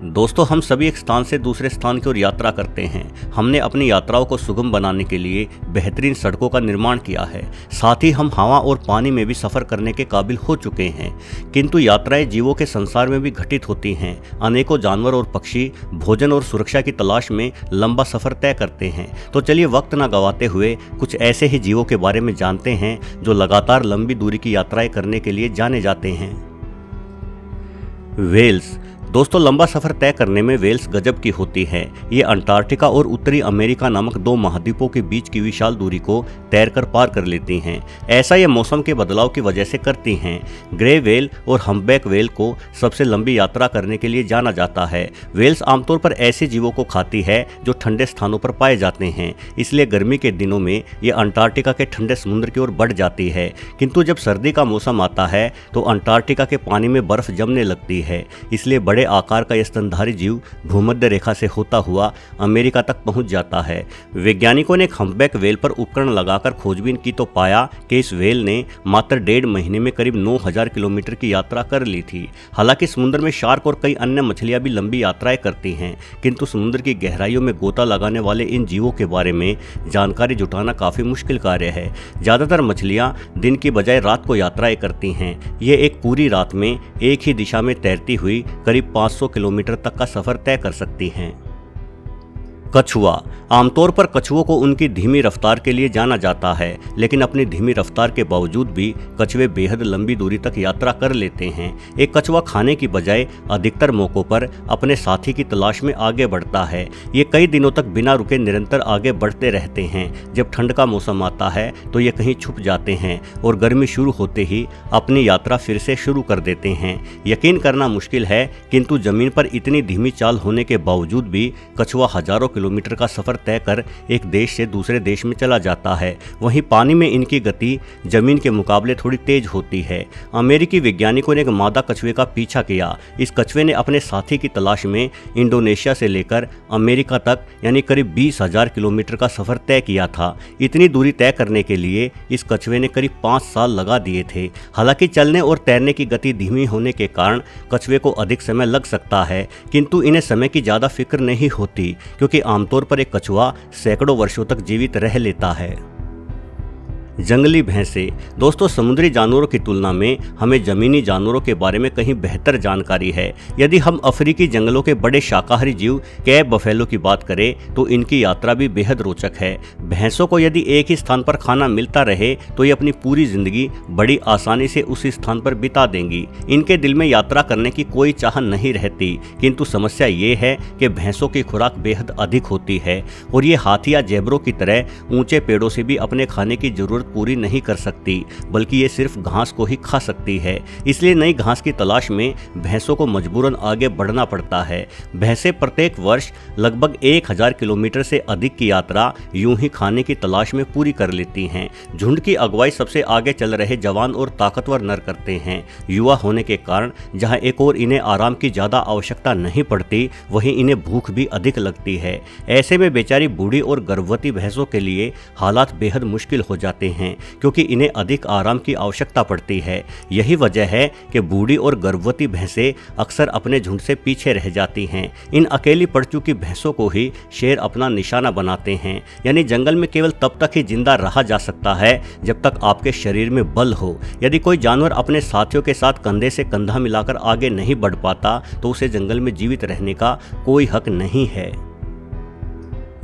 दोस्तों, हम सभी एक स्थान से दूसरे स्थान की ओर यात्रा करते हैं। हमने अपनी यात्राओं को सुगम बनाने के लिए बेहतरीन सड़कों का निर्माण किया है। साथ ही हम हवा और पानी में भी सफ़र करने के काबिल हो चुके हैं। किंतु यात्राएं जीवों के संसार में भी घटित होती हैं। अनेकों जानवर और पक्षी भोजन और सुरक्षा की तलाश में लंबा सफ़र तय करते हैं। तो चलिए वक्त न गंवाते हुए कुछ ऐसे ही जीवों के बारे में जानते हैं जो लगातार लंबी दूरी की यात्राएं करने के लिए जाने जाते हैं। वेल्स। दोस्तों, लंबा सफ़र तय करने में वेल्स गजब की होती है। ये अंटार्कटिका और उत्तरी अमेरिका नामक दो महाद्वीपों के बीच की विशाल दूरी को तैरकर पार कर लेती हैं। ऐसा ये मौसम के बदलाव की वजह से करती हैं। ग्रे वेल और हम्पबैक वेल को सबसे लंबी यात्रा करने के लिए जाना जाता है। वेल्स आमतौर पर ऐसे जीवों को खाती है जो ठंडे स्थानों पर पाए जाते हैं, इसलिए गर्मी के दिनों में ये अंटार्कटिका के ठंडे समुद्र की ओर बढ़ जाती है। किंतु जब सर्दी का मौसम आता है तो अंटार्कटिका के पानी में बर्फ जमने लगती है, इसलिए बड़े आकार का यह स्तनधारी जीव भूमध्य रेखा से होता हुआ अमेरिका तक पहुंच जाता है। वैज्ञानिकों ने एक हम्पबैक वेल पर उपकरण लगाकर खोजबीन की तो पाया कि इस वेल ने मात्र 1.5 महीने में करीब 9000 किलोमीटर की यात्रा कर ली थी। हालांकि समुद्र में शार्क और कई अन्य मछलियां भी लंबी यात्राएं करती हैं, किंतु समुद्र की गहराइयों में गोता लगाने वाले इन जीवों के बारे में जानकारी जुटाना काफी मुश्किल कार्य है। ज्यादातर मछलियां दिन की बजाय रात को यात्राएं करती हैं। ये एक पूरी रात में एक ही दिशा में तैरती हुई करीब 500 किलोमीटर तक का सफर तय कर सकती हैं। कछुआ। आमतौर पर कछुओं को उनकी धीमी रफ्तार के लिए जाना जाता है, लेकिन अपनी धीमी रफ्तार के बावजूद भी कछुए बेहद लंबी दूरी तक यात्रा कर लेते हैं। एक कछुआ खाने की बजाय अधिकतर मौकों पर अपने साथी की तलाश में आगे बढ़ता है। ये कई दिनों तक बिना रुके निरंतर आगे बढ़ते रहते हैं। जब ठंड का मौसम आता है तो ये कहीं छुप जाते हैं और गर्मी शुरू होते ही अपनी यात्रा फिर से शुरू कर देते हैं। यकीन करना मुश्किल है, किंतु जमीन पर इतनी धीमी चाल होने के बावजूद भी कछुआ हजारों किलोमीटर का सफर तय कर एक देश से दूसरे देश में चला जाता है। वहीं पानी में इनकी गति जमीन के मुकाबले थोड़ी तेज होती है। अमेरिकी वैज्ञानिकों ने एक मादा कछुए का पीछा किया। इस कछुए ने अपने साथी की तलाश में इंडोनेशिया से लेकर अमेरिका तक यानी करीब 20,000 किलोमीटर का सफर तय किया था। इतनी दूरी तय करने के लिए इस कछुए ने करीब 5 साल लगा दिए थे। हालांकि चलने और तैरने की गति धीमी होने के कारण कछुए को अधिक समय लग सकता है, किंतु इन्हें समय की ज्यादा फिक्र नहीं होती, क्योंकि आमतौर पर एक कछुआ सैकड़ों वर्षों तक जीवित रह लेता है। जंगली भैंसे। दोस्तों, समुद्री जानवरों की तुलना में हमें जमीनी जानवरों के बारे में कहीं बेहतर जानकारी है। यदि हम अफ्रीकी जंगलों के बड़े शाकाहारी जीव कैब बफेलो की बात करें तो इनकी यात्रा भी बेहद रोचक है। भैंसों को यदि एक ही स्थान पर खाना मिलता रहे तो ये अपनी पूरी जिंदगी बड़ी आसानी से उसी स्थान पर बिता देंगी। इनके दिल में यात्रा करने की कोई चाह नहीं रहती, किंतु समस्या ये है कि भैंसों की खुराक बेहद अधिक होती है और ये हाथी या जेबरों की तरह ऊंचे पेड़ों से भी अपने खाने की जरूरत पूरी नहीं कर सकती, बल्कि ये सिर्फ घास को ही खा सकती है। इसलिए नई घास की तलाश में भैंसों को मजबूरन आगे बढ़ना पड़ता है। भैंसें प्रत्येक वर्ष लगभग 1000 किलोमीटर से अधिक की यात्रा यूं ही खाने की तलाश में पूरी कर लेती हैं। झुंड की अगुवाई सबसे आगे चल रहे जवान और ताकतवर नर करते हैं। युवा होने के कारण जहां एक और इन्हें आराम की ज्यादा आवश्यकता नहीं पड़ती, वहीं इन्हें भूख भी अधिक लगती है। ऐसे में बेचारी बूढ़ी और गर्भवती भैंसों के लिए हालात बेहद मुश्किल हो जाते हैं, क्योंकि इन्हें अधिक आराम की आवश्यकता पड़ती है। यही वजह है कि बूढ़ी और गर्भवती भैंसें अक्सर अपने झुंड से पीछे रह जाती हैं। इन अकेली पड़ चुकी भैंसों को ही शेर अपना निशाना बनाते हैं। यानी जंगल में केवल तब तक ही जिंदा रहा जा सकता है जब तक आपके शरीर में बल हो। यदि कोई जानवर अपने साथियों के साथ कंधे से कंधा मिलाकर आगे नहीं बढ़ पाता तो उसे जंगल में जीवित रहने का कोई हक नहीं है।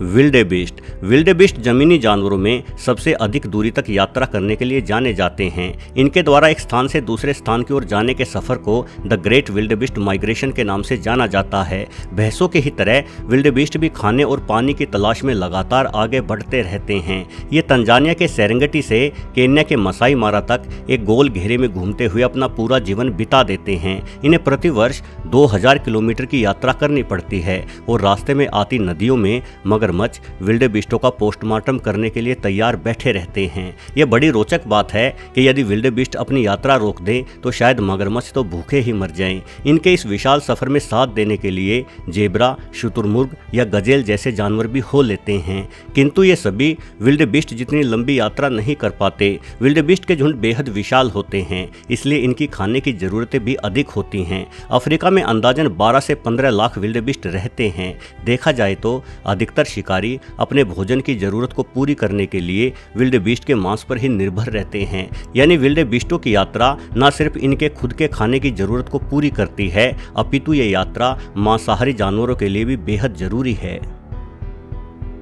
विल्डेबीस्ट। विल्डेबीस्ट जमीनी जानवरों में सबसे अधिक दूरी तक यात्रा करने के लिए जाने जाते हैं। इनके द्वारा एक स्थान से दूसरे स्थान की ओर जाने के सफर को द ग्रेट विल्डेबीस्ट माइग्रेशन के नाम से जाना जाता है। भैंसों की ही तरह विल्डेबीस्ट भी खाने और पानी की तलाश में लगातार आगे बढ़ते रहते हैं। ये तंजानिया के सेरेंगेटी से केन्या के मसाई मारा तक एक गोल घेरे में घूमते हुए अपना पूरा जीवन बिता देते हैं। इन्हें प्रतिवर्ष 2000 किलोमीटर की यात्रा करनी पड़ती है और रास्ते में आती नदियों में मगर मगरमच्छ विल्डेबिस्टों का पोस्टमार्टम करने के लिए तैयार बैठे रहते हैं। यह बड़ी रोचक बात है कि यदि विल्डेबिस्ट अपनी यात्रा रोक दें तो शायद मगरमच्छ तो भूखे ही मर जाएं। इनके इस विशाल सफर में साथ देने के लिए जेब्रा, शुतुरमुर्ग या गजेल जैसे जानवर भी हो लेते हैं, किंतु ये सभी विल्डेबिस्ट जितनी लंबी यात्रा नहीं कर पाते। विल्डेबिस्ट के झुंड बेहद विशाल होते हैं, इसलिए इनकी खाने की जरूरतें भी अधिक होती हैं। अफ्रीका में अंदाजन 12 से 15 लाख विल्डेबिस्ट रहते हैं। देखा जाए तो अधिकतर शिकारी अपने भोजन की जरूरत को पूरी करने के लिए विल्डेबिस्ट के मांस पर ही निर्भर रहते हैं। यानी विल्डेबिस्टों की यात्रा न सिर्फ इनके खुद के खाने की जरूरत को पूरी करती है, अपितु ये यात्रा मांसाहारी जानवरों के लिए भी बेहद जरूरी है।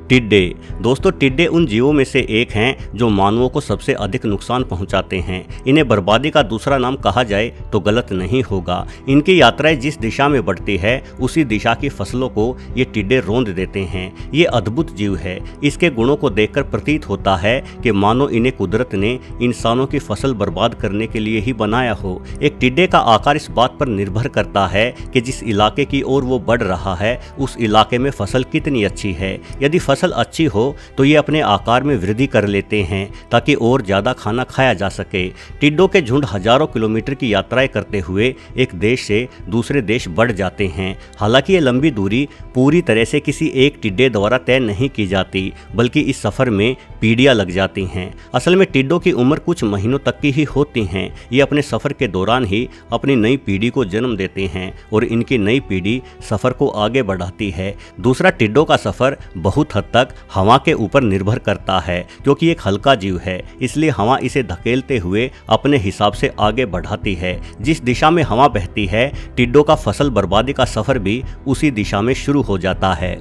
टिड्डे। दोस्तों, टिड्डे उन जीवों में से एक हैं जो मानवों को सबसे अधिक नुकसान पहुंचाते हैं। इन्हें बर्बादी का दूसरा नाम कहा जाए तो गलत नहीं होगा। इनकी यात्राएं जिस दिशा में बढ़ती है उसी दिशा की फसलों को ये टिड्डे रौंद देते हैं। ये अद्भुत जीव है। इसके गुणों को देखकर प्रतीत होता है कि मानो इन्हें कुदरत ने इंसानों की फसल बर्बाद करने के लिए ही बनाया हो। एक टिड्डे का आकार इस बात पर निर्भर करता है कि जिस इलाके की ओर वो बढ़ रहा है उस इलाके में फसल कितनी अच्छी है। यदि फसल अच्छी हो तो ये अपने आकार में वृद्धि कर लेते हैं ताकि और ज्यादा खाना खाया जा सके। टिड्डों के झुंड हजारों किलोमीटर की यात्राएं करते हुए एक देश से दूसरे देश बढ़ जाते हैं। हालांकि ये लंबी दूरी पूरी तरह से किसी एक टिड्डे द्वारा तय नहीं की जाती, बल्कि इस सफर में पीढ़ियां लग जाती हैं। असल में टिड्डों की उम्र कुछ महीनों तक की ही होती हैं। ये अपने सफर के दौरान ही अपनी नई पीढ़ी को जन्म देते हैं और इनकी नई पीढ़ी सफर को आगे बढ़ाती है। दूसरा, टिड्डों का सफर बहुत हद तक हवा के ऊपर निर्भर करता है, क्योंकि एक हल्का जीव है, इसलिए हवा इसे धकेलते हुए अपने हिसाब से आगे बढ़ाती है। जिस दिशा में हवा बहती है, टिड्डों का फसल बर्बादी का सफर भी उसी दिशा में शुरू हो जाता है।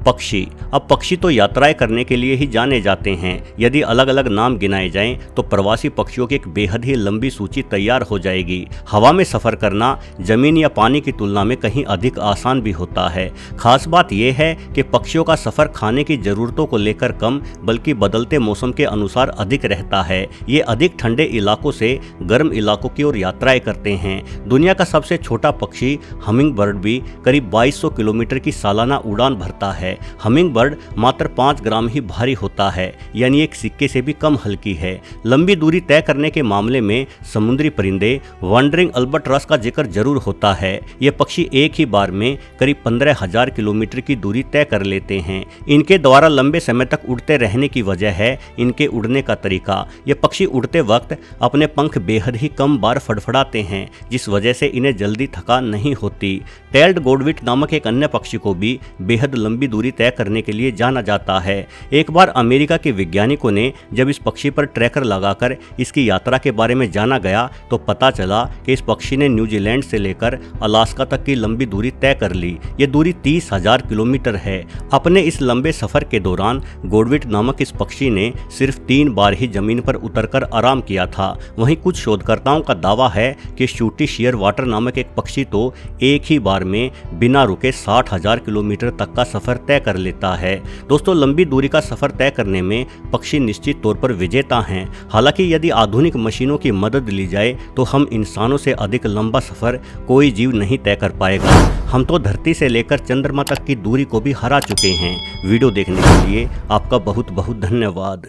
पक्षी। अब पक्षी तो यात्राएं करने के लिए ही जाने जाते हैं। यदि अलग अलग नाम गिनाए जाएं तो प्रवासी पक्षियों की एक बेहद ही लंबी सूची तैयार हो जाएगी। हवा में सफर करना जमीन या पानी की तुलना में कहीं अधिक आसान भी होता है। खास बात यह है कि पक्षियों का सफर खाने की जरूरतों को लेकर कम बल्कि बदलते मौसम के अनुसार अधिक रहता है। ये अधिक ठंडे इलाकों से गर्म इलाकों की ओर यात्राएं करते हैं। दुनिया का सबसे छोटा पक्षी हमिंग बर्ड भी करीब 2200 किलोमीटर की सालाना उड़ान भरता है। हमिंग बर्ड मात्र 5 ग्राम ही भारी होता है, यानी एक सिक्के से भी कम हल्की है। लंबी दूरी तय करने के मामले में समुद्री परिंदे वंडरिंग अल्बाट्रॉस का जिक्र जरूर होता है। ये पक्षी एक ही बार में करीब 15,000 किलोमीटर की दूरी तय कर लेते हैं। इनके द्वारा लंबे समय तक उड़ते रहने की वजह है इनके उड़ने का तरीका। ये पक्षी उड़ते वक्त अपने पंख बेहद ही कम बार फड़फड़ाते हैं, जिस वजह से इन्हें जल्दी थकान नहीं होती। टेल्ड गोडविट नामक एक अन्य पक्षी को भी बेहद लंबी दूरी तय करने के लिए जाना जाता है। एक बार अमेरिका के वैज्ञानिकों ने जब इस पक्षी पर ट्रैकर लगाकर इसकी यात्रा के बारे में जाना गया तो पता चला कि इस पक्षी ने न्यूजीलैंड से लेकर अलास्का तक की लंबी दूरी तय कर ली। ये दूरी 30,000 किलोमीटर है। अपने इस लंबे सफर के दौरान गोडविट नामक इस पक्षी ने सिर्फ 3 बार ही जमीन पर उतरकर आराम किया था। वहीं कुछ शोधकर्ताओं का दावा है कि शूटी शेयर वाटर नामक एक पक्षी तो एक ही बार में बिना रुके 60,000 किलोमीटर तक का सफर तय कर लेता है। दोस्तों, लंबी दूरी का सफर तय करने में पक्षी निश्चित तौर पर विजेता हैं। हालांकि यदि आधुनिक मशीनों की मदद ली जाए तो हम इंसानों से अधिक लंबा सफर कोई जीव नहीं तय कर पाएगा। हम तो धरती से लेकर चंद्रमा तक की दूरी को भी हरा चुके हैं। वीडियो देखने के लिए आपका बहुत बहुत धन्यवाद।